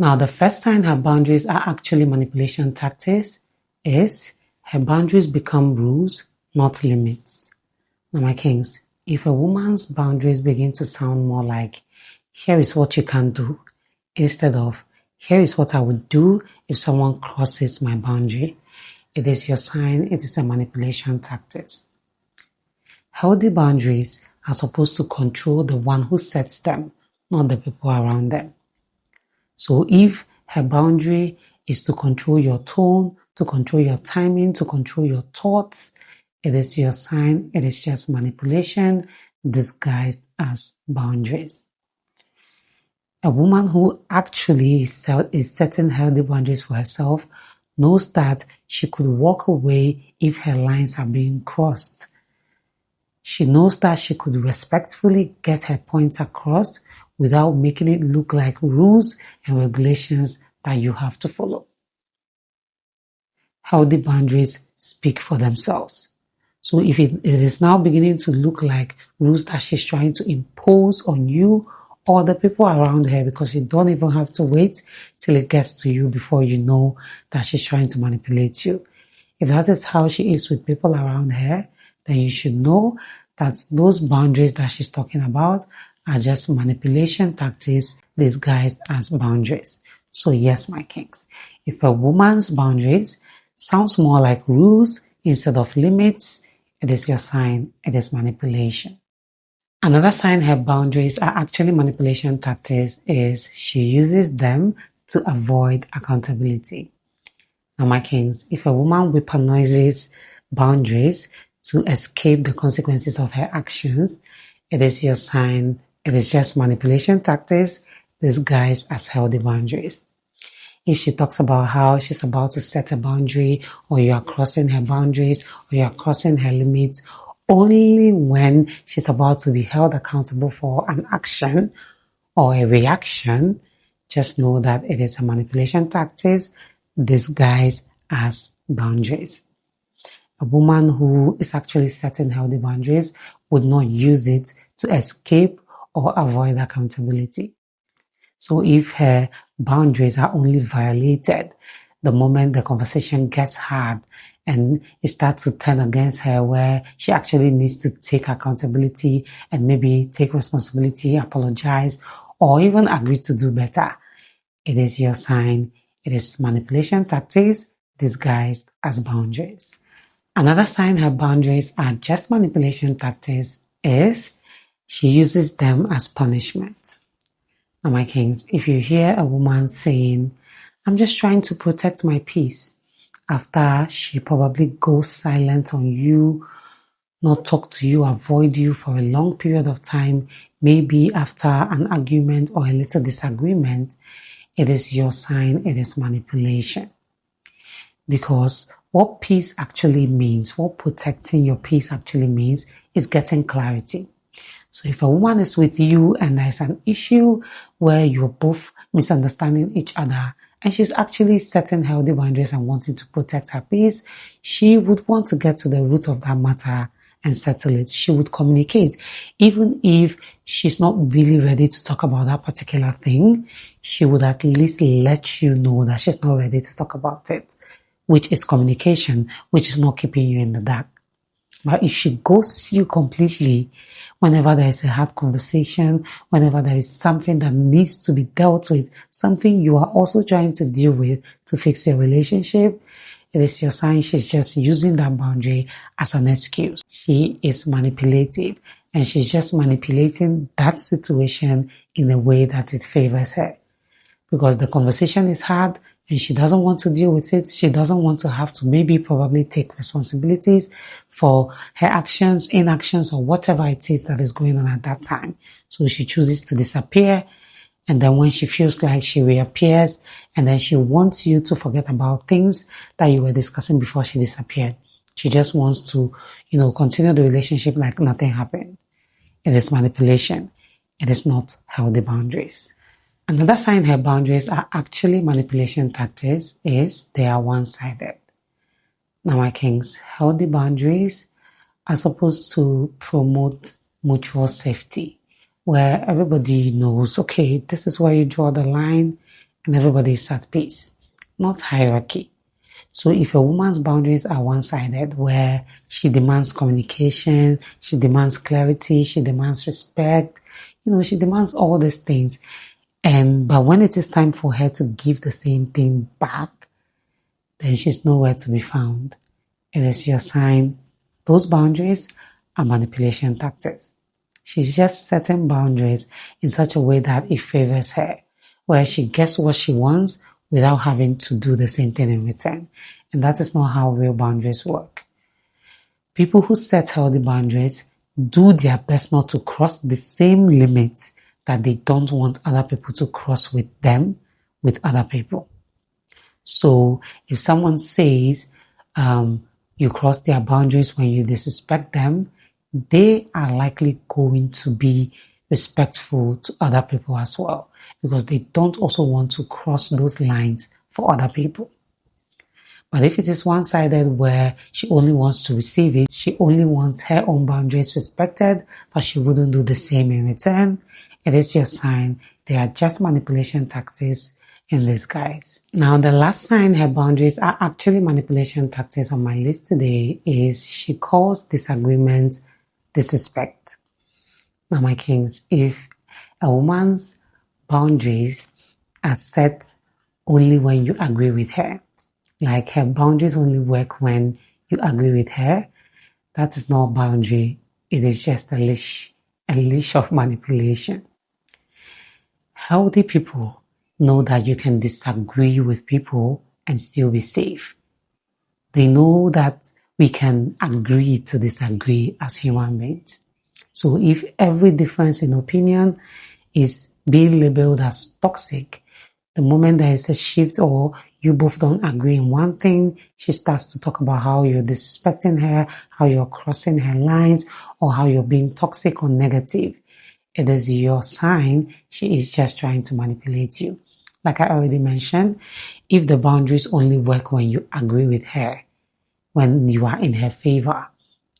Now, the first sign her boundaries are actually manipulation tactics is her boundaries become rules, not limits. Now, my kings, if a woman's boundaries begin to sound more like, here is what you can do, instead of, here is what I would do if someone crosses my boundary, it is your sign, it is a manipulation tactic. Healthy boundaries are supposed to control the one who sets them, not the people around them. So if her boundary is to control your tone, to control your timing, to control your thoughts, it is your sign, it is just manipulation disguised as boundaries. A woman who actually is setting healthy boundaries for herself knows that she could walk away if her lines are being crossed. She knows that she could respectfully get her points across without making it look like rules and regulations that you have to follow. Healthy boundaries speak for themselves. So if it is now beginning to look like rules that she's trying to impose on you or the people around her, because you don't even have to wait till it gets to you before you know that she's trying to manipulate you. If that is how she is with people around her, then you should know that those boundaries that she's talking about are just manipulation tactics disguised as boundaries. So yes, my kings, if a woman's boundaries sounds more like rules instead of limits, it is your sign, it is manipulation. Another sign her boundaries are actually manipulation tactics is she uses them to avoid accountability. Now, my kings, if a woman weaponizes boundaries to escape the consequences of her actions, it is your sign, it is just manipulation tactics disguised as healthy boundaries. If she talks about how she's about to set a boundary, or you are crossing her boundaries, or you are crossing her limits, only when she's about to be held accountable for an action or a reaction, just know that it is a manipulation tactic disguised as boundaries. A woman who is actually setting healthy boundaries would not use it to escape or avoid accountability. So if her boundaries are only violated the moment the conversation gets hard and it starts to turn against her, where she actually needs to take accountability and maybe take responsibility, apologize, or even agree to do better, it is your sign, it is manipulation tactics disguised as boundaries. Another sign her boundaries are just manipulation tactics is she uses them as punishment. Now, my kings, if you hear a woman saying, I'm just trying to protect my peace, after she probably goes silent on you, not talk to you, avoid you for a long period of time, maybe after an argument or a little disagreement, it is your sign, it is manipulation. Because what peace actually means, what protecting your peace actually means, is getting clarity. So if a woman is with you and there's an issue where you're both misunderstanding each other and she's actually setting healthy boundaries and wanting to protect her peace, she would want to get to the root of that matter and settle it. She would communicate. Even if she's not really ready to talk about that particular thing, she would at least let you know that she's not ready to talk about it, which is communication, which is not keeping you in the dark. But if she ghosts you completely, whenever there is a hard conversation, whenever there is something that needs to be dealt with, something you are also trying to deal with to fix your relationship, it is your sign she's just using that boundary as an excuse. She is manipulative and she's just manipulating that situation in a way that it favors her. Because the conversation is hard and she doesn't want to deal with it. She doesn't want to have to maybe probably take responsibilities for her actions, inactions, or whatever it is that is going on at that time. So she chooses to disappear. And then when she feels like she reappears, and then she wants you to forget about things that you were discussing before she disappeared. She just wants to, continue the relationship like nothing happened. It is manipulation. It is not healthy boundaries. Another sign her boundaries are actually manipulation tactics is they are one-sided. Now, my kings, healthy boundaries are supposed to promote mutual safety, where everybody knows, okay, this is where you draw the line, and everybody is at peace, not hierarchy. So if a woman's boundaries are one-sided, where she demands communication, she demands clarity, she demands respect, she demands all these things. But when it is time for her to give the same thing back, then she's nowhere to be found. It is your sign. Those boundaries are manipulation tactics. She's just setting boundaries in such a way that it favors her, where she gets what she wants without having to do the same thing in return. And that is not how real boundaries work. People who set healthy boundaries do their best not to cross the same limits that they don't want other people to cross with them, with other people. So if someone says you cross their boundaries when you disrespect them, they are likely going to be respectful to other people as well, because they don't also want to cross those lines for other people. But if it is one-sided, where she only wants to receive it, she only wants her own boundaries respected, but she wouldn't do the same in return, it is your sign they are just manipulation tactics in disguise. Now, the last sign her boundaries are actually manipulation tactics on my list today is she calls disagreements disrespect. Now, my kings, if a woman's boundaries are set only when you agree with her, like her boundaries only work when you agree with her, that is not a boundary. It is just a leash of manipulation. Healthy people know that you can disagree with people and still be safe. They know that we can agree to disagree as human beings. So if every difference in opinion is being labeled as toxic, the moment there is a shift or you both don't agree in one thing, she starts to talk about how you're disrespecting her, how you're crossing her lines, or how you're being toxic or negative. It is your sign she is just trying to manipulate you. Like I already mentioned, if the boundaries only work when you agree with her, when you are in her favor,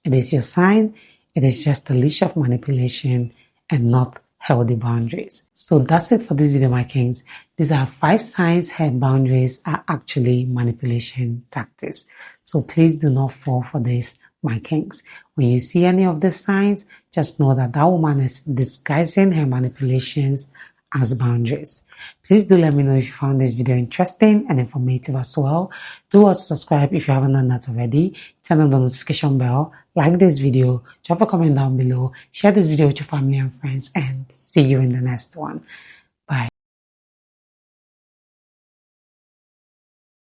it is your sign. It is just a leash of manipulation and not healthy boundaries. So that's it for this video, my kings. These are 5 signs her boundaries are actually manipulation tactics. So please do not fall for this, my kings. When you see any of these signs, just know that that woman is disguising her manipulations as boundaries. Please do let me know if you found this video interesting and informative as well. Do also subscribe if you haven't done that already. Turn on the notification bell, like this video, drop a comment down below, share this video with your family and friends, and see you in the next one.